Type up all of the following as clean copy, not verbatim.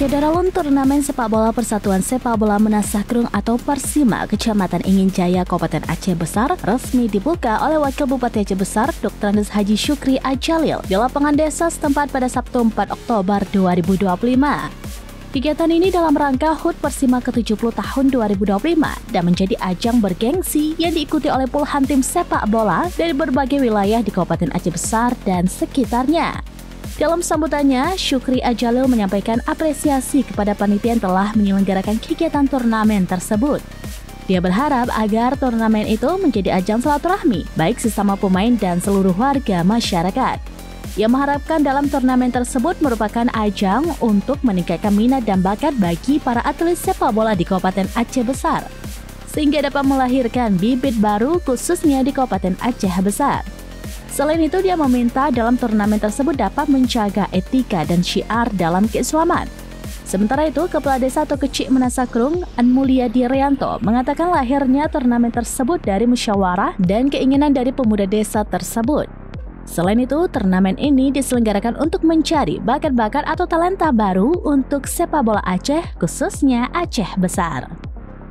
Aceh Daralun Turnamen Sepak Bola Persatuan Sepak Bola Menasakrung atau Persima Kecamatan Ingin Jaya Kabupaten Aceh Besar resmi dibuka oleh Wakil Bupati Aceh Besar Dr. Andes Haji Syukri Ajalil di lapangan desa setempat pada Sabtu 4 Oktober 2025. Kegiatan ini dalam rangka HUT Persima ke-70 tahun 2025 dan menjadi ajang bergengsi yang diikuti oleh puluhan tim sepak bola dari berbagai wilayah di Kabupaten Aceh Besar dan sekitarnya. Dalam sambutannya, Syukri Ajalil menyampaikan apresiasi kepada panitia yang telah menyelenggarakan kegiatan turnamen tersebut. Dia berharap agar turnamen itu menjadi ajang silaturahmi, baik sesama pemain dan seluruh warga masyarakat. Ia mengharapkan dalam turnamen tersebut merupakan ajang untuk meningkatkan minat dan bakat bagi para atlet sepak bola di Kabupaten Aceh Besar, sehingga dapat melahirkan bibit baru khususnya di Kabupaten Aceh Besar. Selain itu, dia meminta dalam turnamen tersebut dapat menjaga etika dan syiar dalam keislaman. Sementara itu, Kepala Desa Tokecik Menasakrung, An Mulyadi Rianto, mengatakan lahirnya turnamen tersebut dari musyawarah dan keinginan dari pemuda desa tersebut. Selain itu, turnamen ini diselenggarakan untuk mencari bakat-bakat atau talenta baru untuk sepak bola Aceh, khususnya Aceh Besar.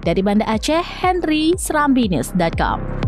Dari Banda Aceh, Henry, SerambiNews.com.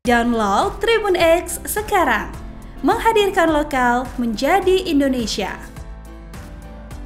Download Tribun X sekarang, menghadirkan lokal menjadi Indonesia.